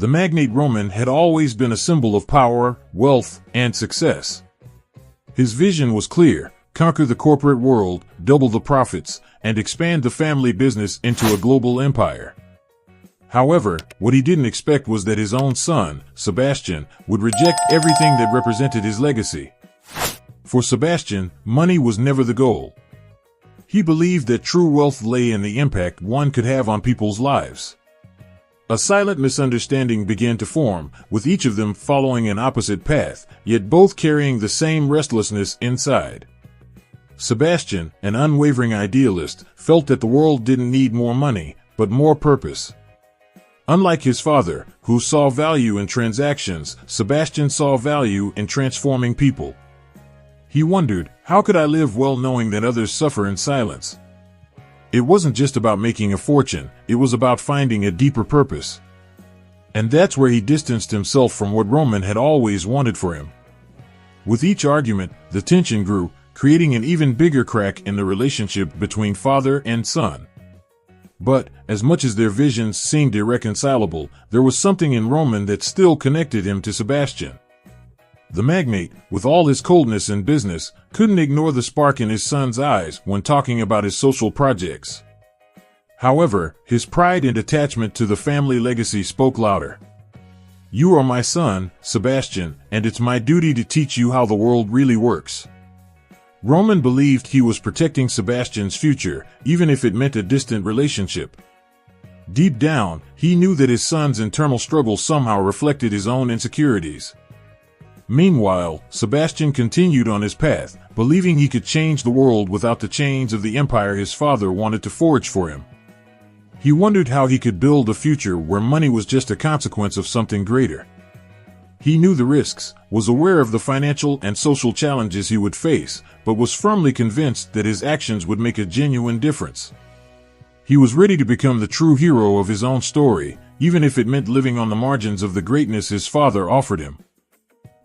The magnate Roman had always been a symbol of power, wealth, and success. His vision was clear: conquer the corporate world, double the profits, and expand the family business into a global empire. However, what he didn't expect was that his own son, Sebastian, would reject everything that represented his legacy. For Sebastian, money was never the goal. He believed that true wealth lay in the impact one could have on people's lives. A silent misunderstanding began to form, with each of them following an opposite path, yet both carrying the same restlessness inside. Sebastian, an unwavering idealist, felt that the world didn't need more money, but more purpose. Unlike his father, who saw value in transactions, Sebastian saw value in transforming people. He wondered, how could I live well knowing that others suffer in silence? It wasn't just about making a fortune, it was about finding a deeper purpose. And that's where he distanced himself from what Roman had always wanted for him. With each argument, the tension grew, creating an even bigger crack in the relationship between father and son. But, as much as their visions seemed irreconcilable, there was something in Roman that still connected him to Sebastian. The magnate, with all his coldness in business, couldn't ignore the spark in his son's eyes when talking about his social projects. However, his pride and attachment to the family legacy spoke louder. "You are my son, Sebastian, and it's my duty to teach you how the world really works." Roman believed he was protecting Sebastian's future, even if it meant a distant relationship. Deep down, he knew that his son's internal struggle somehow reflected his own insecurities. Meanwhile, Sebastian continued on his path, believing he could change the world without the chains of the empire his father wanted to forge for him. He wondered how he could build a future where money was just a consequence of something greater. He knew the risks, was aware of the financial and social challenges he would face, but was firmly convinced that his actions would make a genuine difference. He was ready to become the true hero of his own story, even if it meant living on the margins of the greatness his father offered him.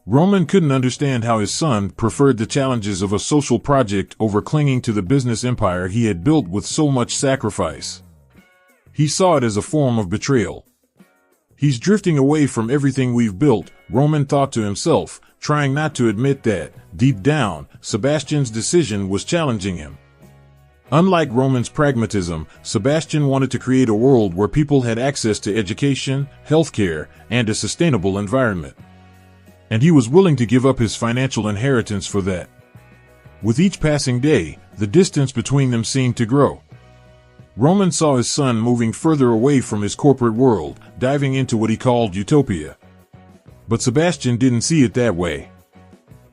Roman couldn't understand how his son preferred the challenges of a social project over clinging to the business empire he had built with so much sacrifice. He saw it as a form of betrayal. "He's drifting away from everything we've built," Roman thought to himself, trying not to admit that, deep down, Sebastian's decision was challenging him. Unlike Roman's pragmatism, Sebastian wanted to create a world where people had access to education, healthcare, and a sustainable environment. And he was willing to give up his financial inheritance for that. With each passing day, the distance between them seemed to grow. Roman saw his son moving further away from his corporate world, diving into what he called utopia. But Sebastian didn't see it that way.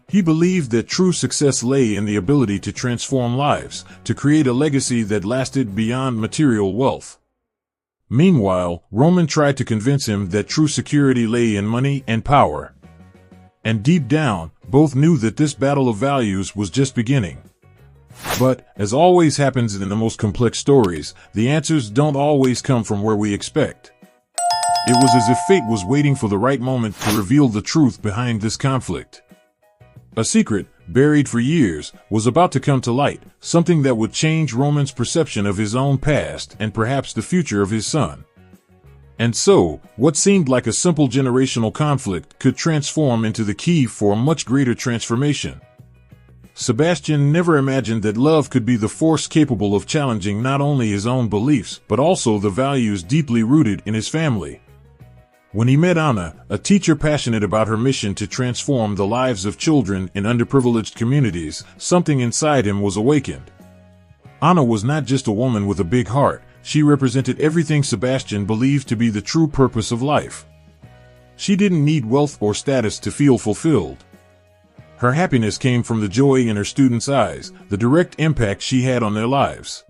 He believed that true success lay in the ability to transform lives, to create a legacy that lasted beyond material wealth. Meanwhile, Roman tried to convince him that true security lay in money and power. And deep down, both knew that this battle of values was just beginning. But, as always happens in the most complex stories, the answers don't always come from where we expect. It was as if fate was waiting for the right moment to reveal the truth behind this conflict. A secret, buried for years, was about to come to light, something that would change Roman's perception of his own past and perhaps the future of his son. And so, what seemed like a simple generational conflict could transform into the key for a much greater transformation. Sebastian never imagined that love could be the force capable of challenging not only his own beliefs, but also the values deeply rooted in his family. When he met Anna, a teacher passionate about her mission to transform the lives of children in underprivileged communities, something inside him was awakened. Anna was not just a woman with a big heart, she represented everything Sebastian believed to be the true purpose of life. She didn't need wealth or status to feel fulfilled. Her happiness came from the joy in her students' eyes, the direct impact she had on their lives.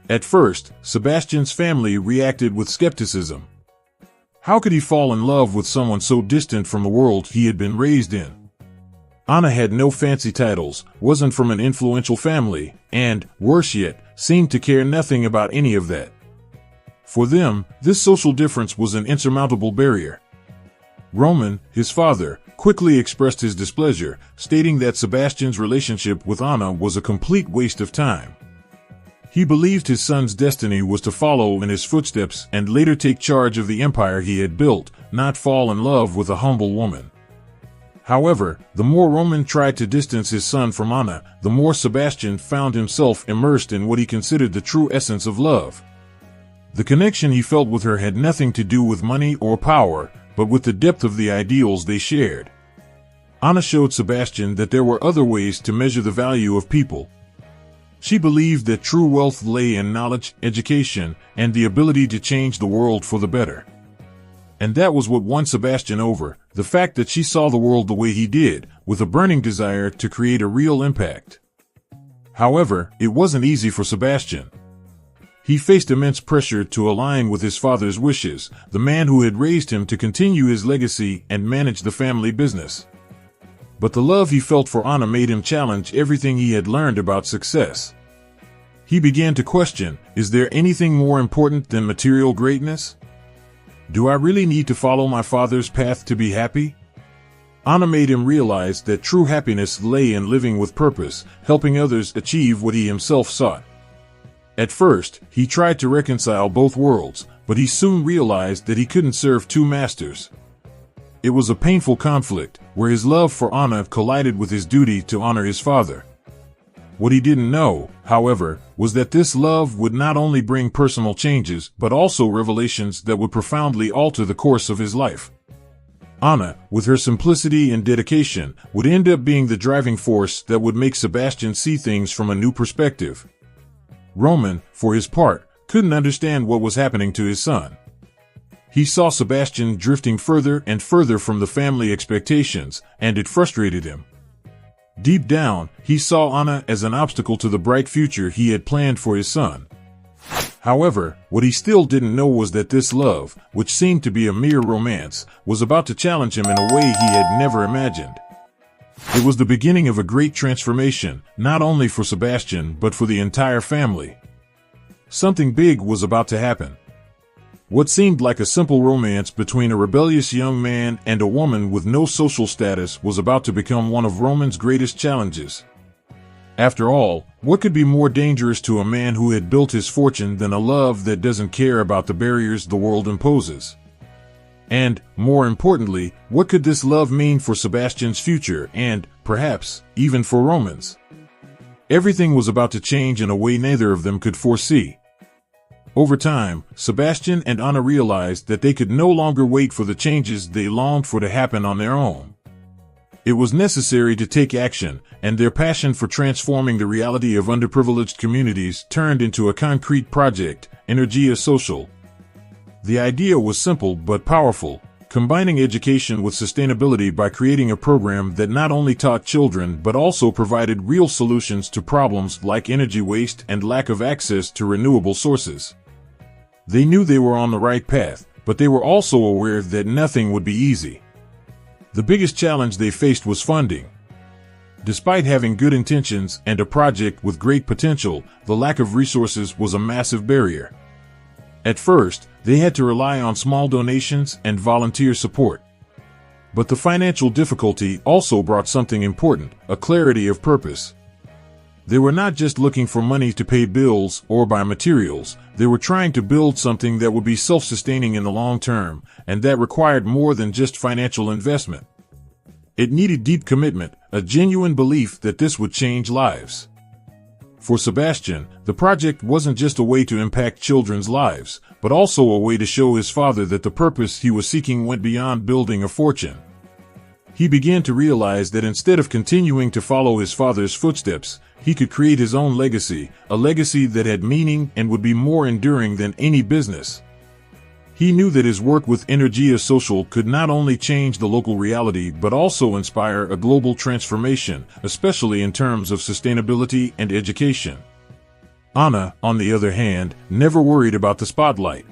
At first, Sebastian's family reacted with skepticism. How could he fall in love with someone so distant from the world he had been raised in? Anna had no fancy titles, wasn't from an influential family, and, worse yet, seemed to care nothing about any of that. For them, this social difference was an insurmountable barrier. Roman, his father, quickly expressed his displeasure, stating that Sebastian's relationship with Anna was a complete waste of time. He believed his son's destiny was to follow in his footsteps and later take charge of the empire he had built, not fall in love with a humble woman. However, the more Roman tried to distance his son from Anna, the more Sebastian found himself immersed in what he considered the true essence of love. The connection he felt with her had nothing to do with money or power, but with the depth of the ideals they shared. Anna showed Sebastian that there were other ways to measure the value of people. She believed that true wealth lay in knowledge, education, and the ability to change the world for the better. And that was what won Sebastian over, the fact that she saw the world the way he did, with a burning desire to create a real impact. However, it wasn't easy for Sebastian. He faced immense pressure to align with his father's wishes, the man who had raised him to continue his legacy and manage the family business. But the love he felt for Anna made him challenge everything he had learned about success. He began to question, is there anything more important than material greatness? Do I really need to follow my father's path to be happy? Anna made him realize that true happiness lay in living with purpose, helping others achieve what he himself sought. At first, he tried to reconcile both worlds, but he soon realized that he couldn't serve two masters. It was a painful conflict, where his love for Anna collided with his duty to honor his father. What he didn't know, however, was that this love would not only bring personal changes, but also revelations that would profoundly alter the course of his life. Anna, with her simplicity and dedication, would end up being the driving force that would make Sebastian see things from a new perspective. Roman, for his part, couldn't understand what was happening to his son. He saw Sebastian drifting further and further from the family expectations, and it frustrated him. Deep down, he saw Anna as an obstacle to the bright future he had planned for his son. However, what he still didn't know was that this love, which seemed to be a mere romance, was about to challenge him in a way he had never imagined. It was the beginning of a great transformation, not only for Sebastian but for the entire family. Something big was about to happen. What seemed like a simple romance between a rebellious young man and a woman with no social status was about to become one of Roman's greatest challenges. After all, what could be more dangerous to a man who had built his fortune than a love that doesn't care about the barriers the world imposes? And, more importantly, what could this love mean for Sebastian's future and, perhaps, even for Roman's? Everything was about to change in a way neither of them could foresee. Over time, Sebastian and Anna realized that they could no longer wait for the changes they longed for to happen on their own. It was necessary to take action, and their passion for transforming the reality of underprivileged communities turned into a concrete project, Energia Social. The idea was simple but powerful, combining education with sustainability by creating a program that not only taught children but also provided real solutions to problems like energy waste and lack of access to renewable sources. They knew they were on the right path, but they were also aware that nothing would be easy. The biggest challenge they faced was funding. Despite having good intentions and a project with great potential, the lack of resources was a massive barrier. At first, they had to rely on small donations and volunteer support. But the financial difficulty also brought something important, a clarity of purpose. They were not just looking for money to pay bills or buy materials, they were trying to build something that would be self-sustaining in the long term, and that required more than just financial investment. It needed deep commitment, a genuine belief that this would change lives. For Sebastian, the project wasn't just a way to impact children's lives, but also a way to show his father that the purpose he was seeking went beyond building a fortune. He began to realize that instead of continuing to follow his father's footsteps, he could create his own legacy, a legacy that had meaning and would be more enduring than any business. He knew that his work with Energia Social could not only change the local reality but also inspire a global transformation, especially in terms of sustainability and education. Anna, on the other hand, never worried about the spotlight.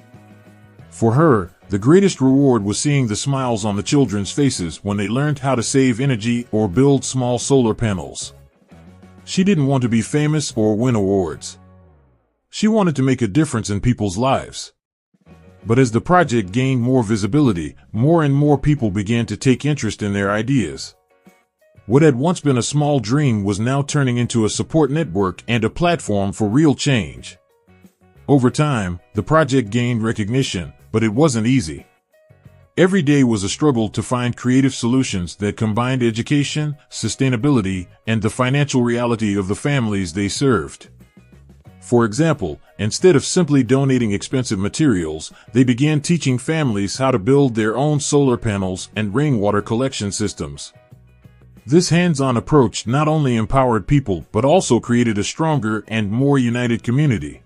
For her, the greatest reward was seeing the smiles on the children's faces when they learned how to save energy or build small solar panels. She didn't want to be famous or win awards. She wanted to make a difference in people's lives. But as the project gained more visibility, more and more people began to take interest in their ideas. What had once been a small dream was now turning into a support network and a platform for real change. Over time, the project gained recognition, but it wasn't easy. Every day was a struggle to find creative solutions that combined education, sustainability, and the financial reality of the families they served. For example, instead of simply donating expensive materials, they began teaching families how to build their own solar panels and rainwater collection systems. This hands-on approach not only empowered people but also created a stronger and more united community.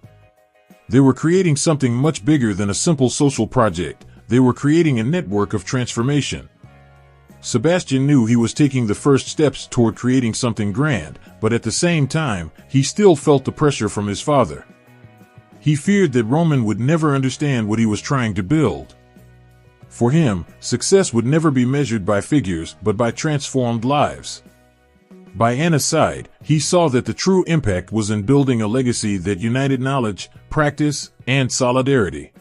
They were creating something much bigger than a simple social project. They were creating a network of transformation. Sebastian knew he was taking the first steps toward creating something grand, but at the same time, he still felt the pressure from his father. He feared that Roman would never understand what he was trying to build. For him, success would never be measured by figures but by transformed lives. By Anna's side, he saw that the true impact was in building a legacy that united knowledge, practice, and solidarity.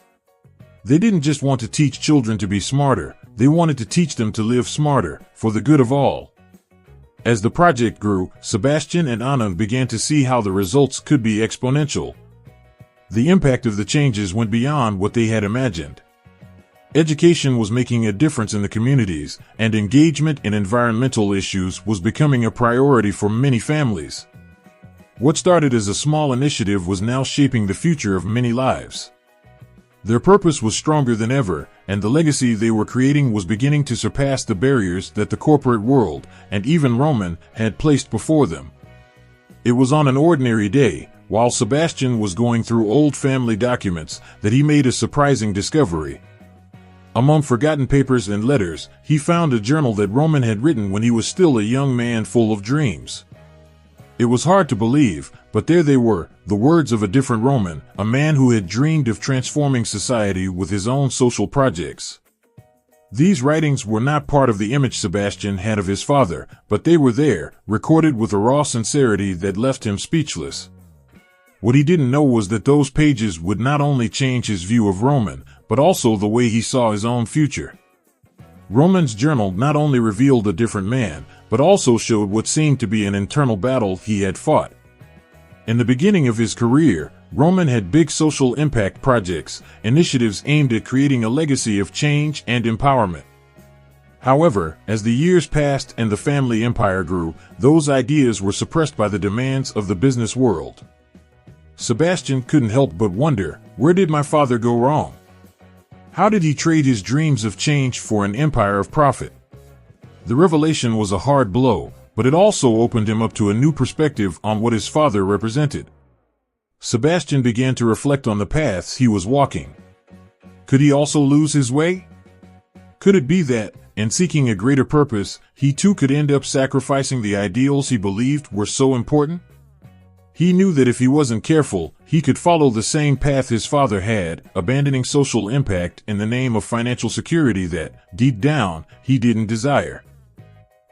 They didn't just want to teach children to be smarter, they wanted to teach them to live smarter, for the good of all. As the project grew, Sebastian and Anna began to see how the results could be exponential. The impact of the changes went beyond what they had imagined. Education was making a difference in the communities, and engagement in environmental issues was becoming a priority for many families. What started as a small initiative was now shaping the future of many lives. Their purpose was stronger than ever, and the legacy they were creating was beginning to surpass the barriers that the corporate world, and even Roman, had placed before them. It was on an ordinary day, while Sebastian was going through old family documents, that he made a surprising discovery. Among forgotten papers and letters, he found a journal that Roman had written when he was still a young man full of dreams. It was hard to believe, but there they were, the words of a different Roman, a man who had dreamed of transforming society with his own social projects. These writings were not part of the image Sebastian had of his father, but they were there, recorded with a raw sincerity that left him speechless. What he didn't know was that those pages would not only change his view of Roman, but also the way he saw his own future. Roman's journal not only revealed a different man, but also showed what seemed to be an internal battle he had fought. In the beginning of his career, Roman had big social impact projects, initiatives aimed at creating a legacy of change and empowerment. However, as the years passed and the family empire grew, those ideas were suppressed by the demands of the business world. Sebastian couldn't help but wonder, where did my father go wrong? How did he trade his dreams of change for an empire of profit? The revelation was a hard blow, but it also opened him up to a new perspective on what his father represented. Sebastian began to reflect on the paths he was walking. Could he also lose his way? Could it be that, in seeking a greater purpose, he too could end up sacrificing the ideals he believed were so important? He knew that if he wasn't careful, he could follow the same path his father had, abandoning social impact in the name of financial security that, deep down, he didn't desire.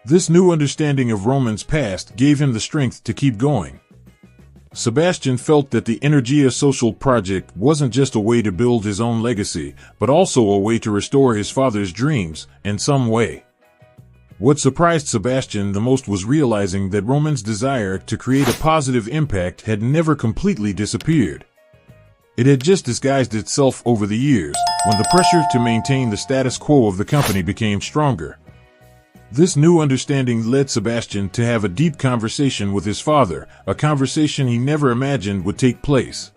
This new understanding of Roman's past gave him the strength to keep going. Sebastian felt that the Energia social project wasn't just a way to build his own legacy, but also a way to restore his father's dreams, in some way. What surprised Sebastian the most was realizing that Roman's desire to create a positive impact had never completely disappeared. It had just disguised itself over the years, when the pressure to maintain the status quo of the company became stronger. This new understanding led Sebastian to have a deep conversation with his father, a conversation he never imagined would take place.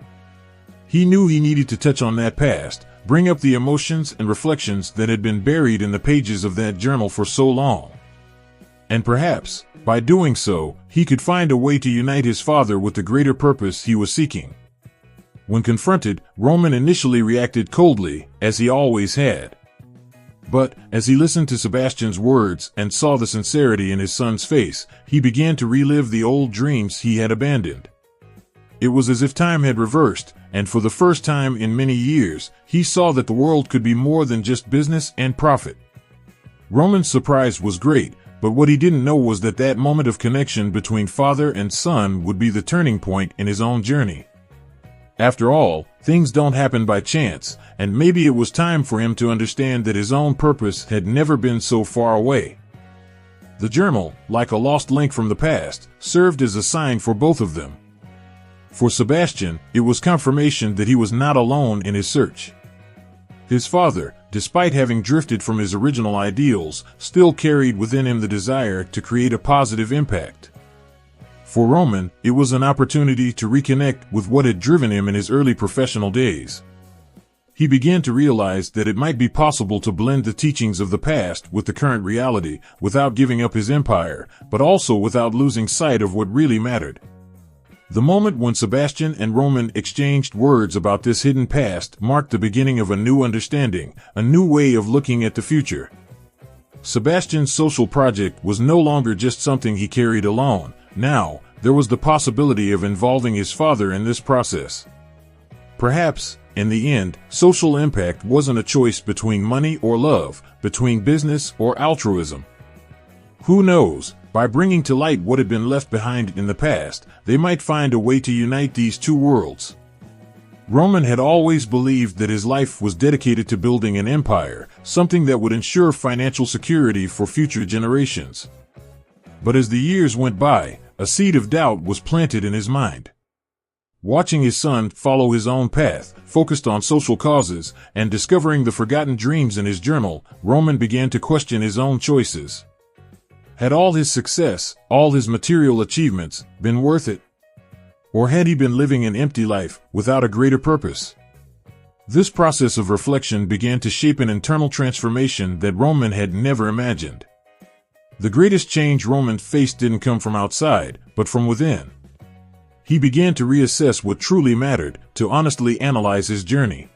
He knew he needed to touch on that past, bring up the emotions and reflections that had been buried in the pages of that journal for so long. And perhaps, by doing so, he could find a way to unite his father with the greater purpose he was seeking. When confronted, Roman initially reacted coldly, as he always had. But, as he listened to Sebastian's words and saw the sincerity in his son's face, he began to relive the old dreams he had abandoned. It was as if time had reversed, and for the first time in many years, he saw that the world could be more than just business and profit. Roman's surprise was great, but what he didn't know was that that moment of connection between father and son would be the turning point in his own journey. After all, things don't happen by chance, and maybe it was time for him to understand that his own purpose had never been so far away. The journal, like a lost link from the past, served as a sign for both of them. For Sebastian, it was confirmation that he was not alone in his search. His father, despite having drifted from his original ideals, still carried within him the desire to create a positive impact. For Roman, it was an opportunity to reconnect with what had driven him in his early professional days. He began to realize that it might be possible to blend the teachings of the past with the current reality without giving up his empire, but also without losing sight of what really mattered. The moment when Sebastian and Roman exchanged words about this hidden past marked the beginning of a new understanding, a new way of looking at the future. Sebastian's social project was no longer just something he carried alone. Now, there was the possibility of involving his father in this process. Perhaps, in the end, social impact wasn't a choice between money or love, between business or altruism. Who knows? By bringing to light what had been left behind in the past, they might find a way to unite these two worlds. Roman had always believed that his life was dedicated to building an empire, something that would ensure financial security for future generations. But as the years went by, a seed of doubt was planted in his mind. Watching his son follow his own path, focused on social causes, and discovering the forgotten dreams in his journal, Roman began to question his own choices. Had all his success, all his material achievements, been worth it? Or had he been living an empty life, without a greater purpose? This process of reflection began to shape an internal transformation that Roman had never imagined. The greatest change Roman faced didn't come from outside, but from within. He began to reassess what truly mattered, to honestly analyze his journey.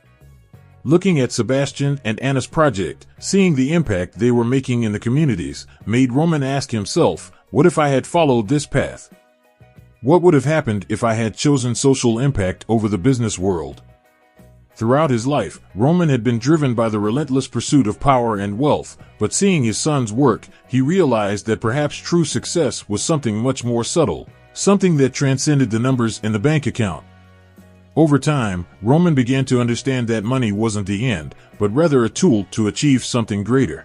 Looking at Sebastian and Anna's project, seeing the impact they were making in the communities, made Roman ask himself, what if I had followed this path? What would have happened if I had chosen social impact over the business world? Throughout his life, Roman had been driven by the relentless pursuit of power and wealth, but seeing his son's work, he realized that perhaps true success was something much more subtle, something that transcended the numbers in the bank account. Over time, Roman began to understand that money wasn't the end, but rather a tool to achieve something greater.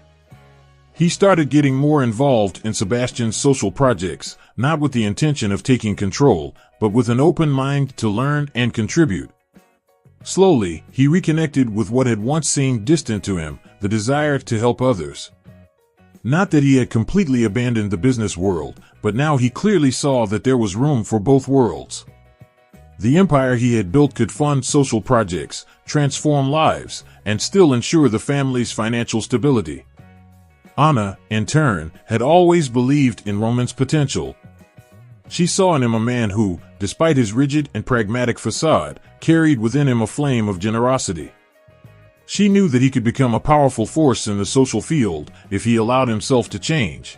He started getting more involved in Sebastian's social projects, not with the intention of taking control, but with an open mind to learn and contribute. Slowly, he reconnected with what had once seemed distant to him, the desire to help others. Not that he had completely abandoned the business world, but now he clearly saw that there was room for both worlds. The empire he had built could fund social projects, transform lives, and still ensure the family's financial stability. Anna, in turn, had always believed in Roman's potential. She saw in him a man who, despite his rigid and pragmatic facade, carried within him a flame of generosity. She knew that he could become a powerful force in the social field if he allowed himself to change.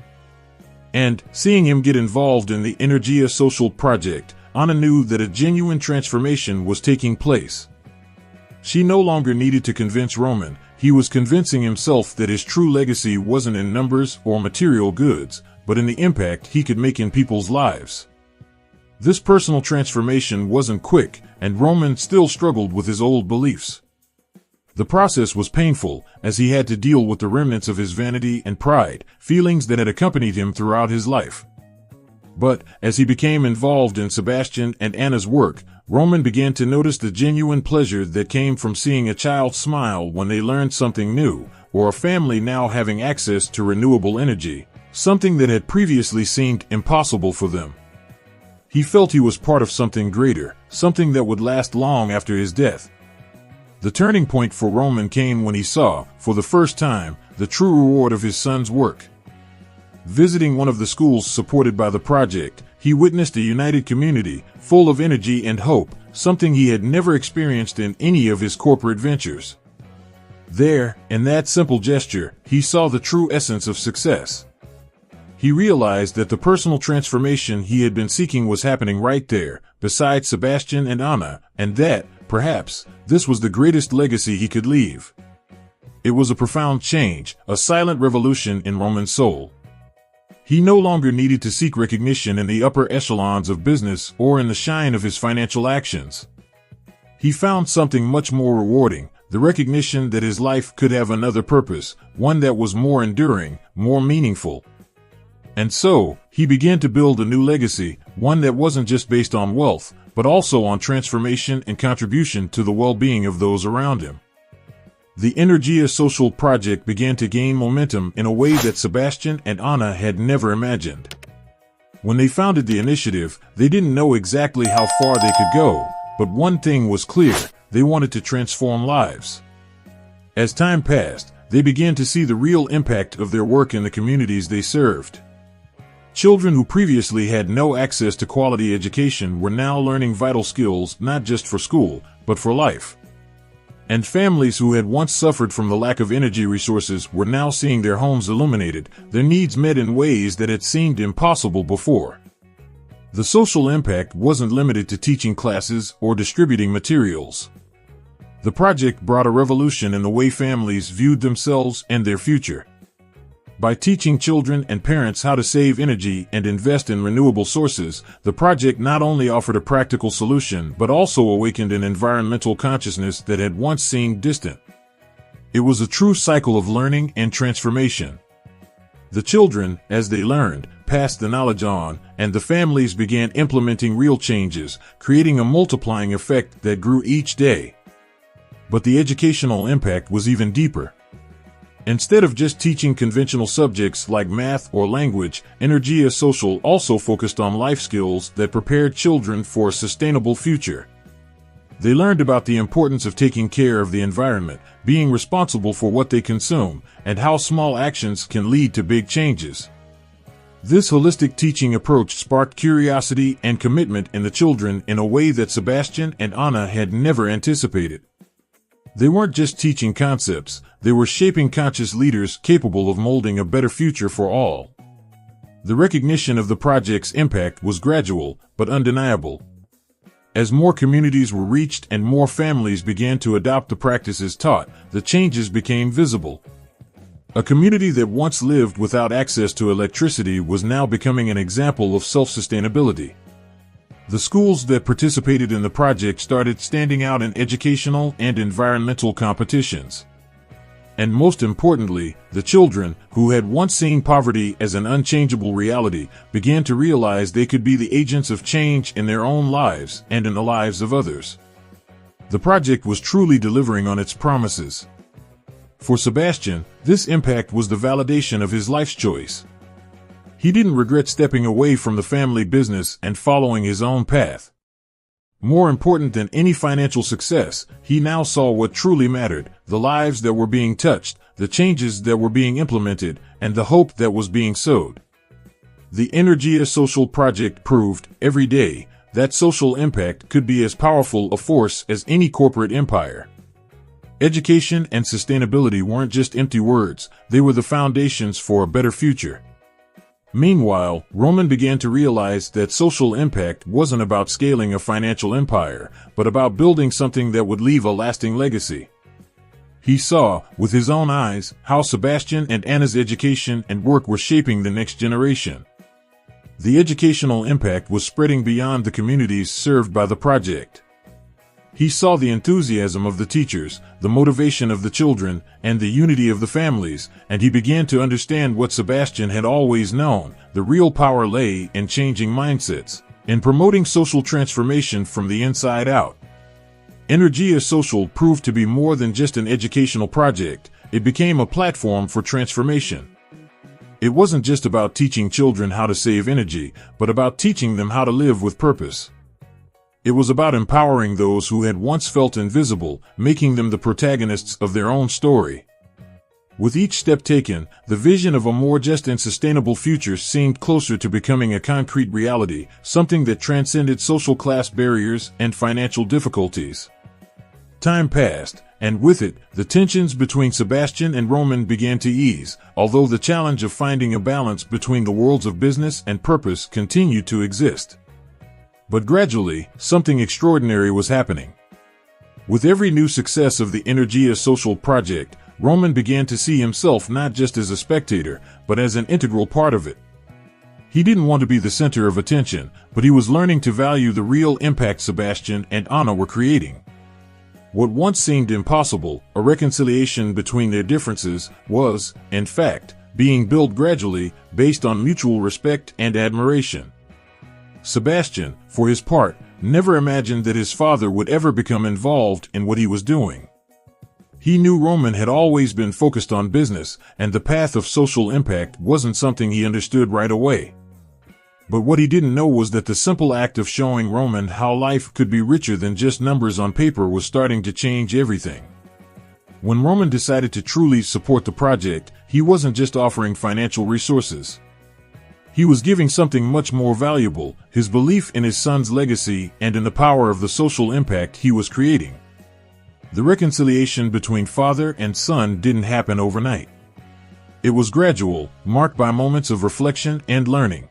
And, seeing him get involved in the Energia social project, Anna knew that a genuine transformation was taking place. She no longer needed to convince Roman, he was convincing himself that his true legacy wasn't in numbers or material goods, but in the impact he could make in people's lives. This personal transformation wasn't quick, and Roman still struggled with his old beliefs. The process was painful, as he had to deal with the remnants of his vanity and pride, feelings that had accompanied him throughout his life. But, as he became involved in Sebastian and Anna's work, Roman began to notice the genuine pleasure that came from seeing a child smile when they learned something new, or a family now having access to renewable energy, something that had previously seemed impossible for them. He felt he was part of something greater, something that would last long after his death. The turning point for Roman came when he saw, for the first time, the true reward of his son's work. Visiting one of the schools supported by the project, he witnessed a united community, full of energy and hope, something he had never experienced in any of his corporate ventures. There, in that simple gesture, he saw the true essence of success. He realized that the personal transformation he had been seeking was happening right there, beside Sebastian and Anna, and that, perhaps, this was the greatest legacy he could leave. It was a profound change, a silent revolution in Roman's soul. He no longer needed to seek recognition in the upper echelons of business or in the shine of his financial actions. He found something much more rewarding, the recognition that his life could have another purpose, one that was more enduring, more meaningful. And so, he began to build a new legacy, one that wasn't just based on wealth, but also on transformation and contribution to the well-being of those around him. The Energia Social project began to gain momentum in a way that Sebastian and Anna had never imagined. When they founded the initiative, they didn't know exactly how far they could go, but one thing was clear: they wanted to transform lives. As time passed, they began to see the real impact of their work in the communities they served. Children who previously had no access to quality education were now learning vital skills not just for school, but for life. And families who had once suffered from the lack of energy resources were now seeing their homes illuminated, their needs met in ways that had seemed impossible before. The social impact wasn't limited to teaching classes or distributing materials. The project brought a revolution in the way families viewed themselves and their future. By teaching children and parents how to save energy and invest in renewable sources, the project not only offered a practical solution but also awakened an environmental consciousness that had once seemed distant. It was a true cycle of learning and transformation. The children, as they learned, passed the knowledge on, and the families began implementing real changes, creating a multiplying effect that grew each day. But the educational impact was even deeper. Instead of just teaching conventional subjects like math or language, Energia Social also focused on life skills that prepared children for a sustainable future. They learned about the importance of taking care of the environment, being responsible for what they consume, and how small actions can lead to big changes. This holistic teaching approach sparked curiosity and commitment in the children in a way that Sebastian and Anna had never anticipated. They weren't just teaching concepts, they were shaping conscious leaders capable of molding a better future for all. The recognition of the project's impact was gradual, but undeniable. As more communities were reached and more families began to adopt the practices taught, the changes became visible. A community that once lived without access to electricity was now becoming an example of self-sustainability. The schools that participated in the project started standing out in educational and environmental competitions. And most importantly, the children, who had once seen poverty as an unchangeable reality, began to realize they could be the agents of change in their own lives and in the lives of others. The project was truly delivering on its promises. For Sebastian, this impact was the validation of his life's choice. He didn't regret stepping away from the family business and following his own path. More important than any financial success, he now saw what truly mattered: the lives that were being touched, the changes that were being implemented, and the hope that was being sowed. The Energia Social project proved, every day, that social impact could be as powerful a force as any corporate empire. Education and sustainability weren't just empty words, they were the foundations for a better future. Meanwhile, Roman began to realize that social impact wasn't about scaling a financial empire, but about building something that would leave a lasting legacy. He saw, with his own eyes, how Sebastian and Anna's education and work were shaping the next generation. The educational impact was spreading beyond the communities served by the project. He saw the enthusiasm of the teachers, the motivation of the children, and the unity of the families, and he began to understand what Sebastian had always known: the real power lay in changing mindsets, in promoting social transformation from the inside out. Energia Social proved to be more than just an educational project, it became a platform for transformation. It wasn't just about teaching children how to save energy, but about teaching them how to live with purpose. It was about empowering those who had once felt invisible, making them the protagonists of their own story. With each step taken, the vision of a more just and sustainable future seemed closer to becoming a concrete reality, something that transcended social class barriers and financial difficulties. Time passed, and with it, the tensions between Sebastian and Roman began to ease, although the challenge of finding a balance between the worlds of business and purpose continued to exist. But gradually, something extraordinary was happening. With every new success of the Energia Social project, Roman began to see himself not just as a spectator, but as an integral part of it. He didn't want to be the center of attention, but he was learning to value the real impact Sebastian and Anna were creating. What once seemed impossible, a reconciliation between their differences, was, in fact, being built gradually, based on mutual respect and admiration. Sebastian, for his part, never imagined that his father would ever become involved in what he was doing. He knew Roman had always been focused on business, and the path of social impact wasn't something he understood right away. But what he didn't know was that the simple act of showing Roman how life could be richer than just numbers on paper was starting to change everything. When Roman decided to truly support the project, he wasn't just offering financial resources. He was giving something much more valuable, his belief in his son's legacy and in the power of the social impact he was creating. The reconciliation between father and son didn't happen overnight. It was gradual, marked by moments of reflection and learning.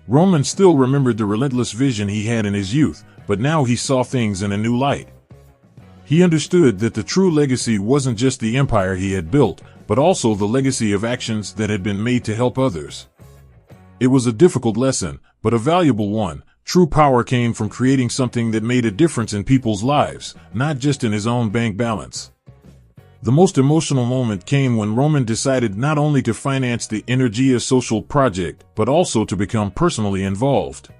Roman still remembered the relentless vision he had in his youth, but now he saw things in a new light. He understood that the true legacy wasn't just the empire he had built, but also the legacy of actions that had been made to help others. It was a difficult lesson, but a valuable one. True power came from creating something that made a difference in people's lives, not just in his own bank balance. The most emotional moment came when Roman decided not only to finance the Energia social project, but also to become personally involved.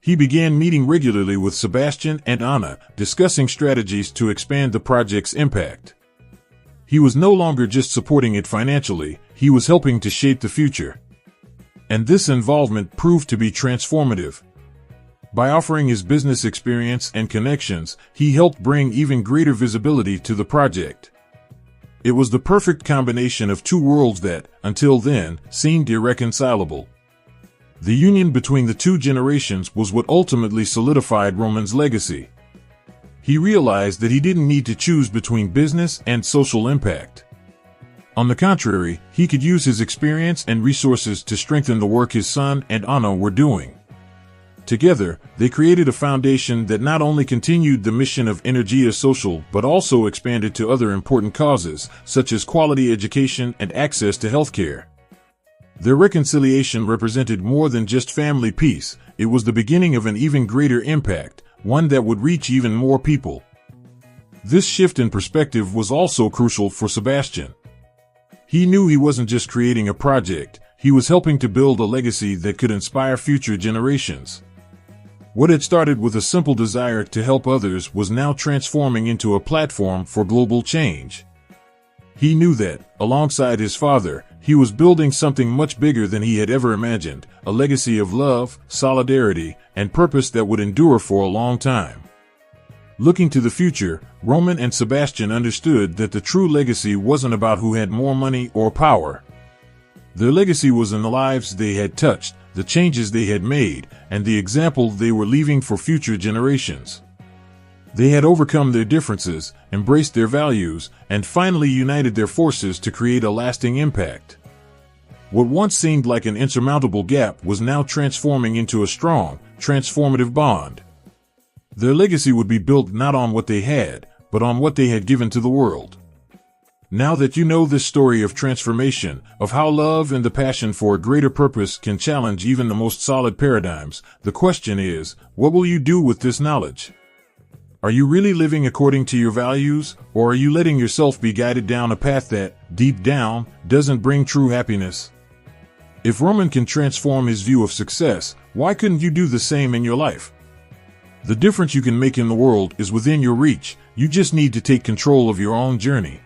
He began meeting regularly with Sebastian and Anna, discussing strategies to expand the project's impact. He was no longer just supporting it financially, he was helping to shape the future. And this involvement proved to be transformative. By offering his business experience and connections, he helped bring even greater visibility to the project. It was the perfect combination of two worlds that, until then, seemed irreconcilable. The union between the two generations was what ultimately solidified Roman's legacy. He realized that he didn't need to choose between business and social impact. On the contrary, he could use his experience and resources to strengthen the work his son and Anna were doing. Together, they created a foundation that not only continued the mission of Energia Social but also expanded to other important causes, such as quality education and access to healthcare. Their reconciliation represented more than just family peace, it was the beginning of an even greater impact, one that would reach even more people. This shift in perspective was also crucial for Sebastian. He knew he wasn't just creating a project, he was helping to build a legacy that could inspire future generations. What had started with a simple desire to help others was now transforming into a platform for global change. He knew that, alongside his father, he was building something much bigger than he had ever imagined, a legacy of love, solidarity, and purpose that would endure for a long time. Looking to the future, Roman and Sebastian understood that the true legacy wasn't about who had more money or power. Their legacy was in the lives they had touched, the changes they had made, and the example they were leaving for future generations. They had overcome their differences, embraced their values, and finally united their forces to create a lasting impact. What once seemed like an insurmountable gap was now transforming into a strong, transformative bond. Their legacy would be built not on what they had, but on what they had given to the world. Now that you know this story of transformation, of how love and the passion for a greater purpose can challenge even the most solid paradigms, the question is, what will you do with this knowledge? Are you really living according to your values, or are you letting yourself be guided down a path that, deep down, doesn't bring true happiness? If Roman can transform his view of success, why couldn't you do the same in your life? The difference you can make in the world is within your reach, you just need to take control of your own journey.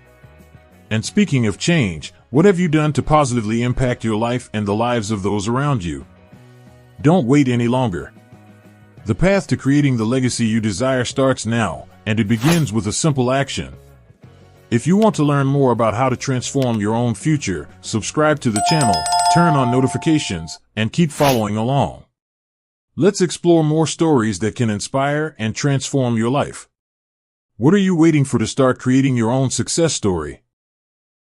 And speaking of change, what have you done to positively impact your life and the lives of those around you? Don't wait any longer. The path to creating the legacy you desire starts now, and it begins with a simple action. If you want to learn more about how to transform your own future, subscribe to the channel, turn on notifications, and keep following along. Let's explore more stories that can inspire and transform your life. What are you waiting for to start creating your own success story?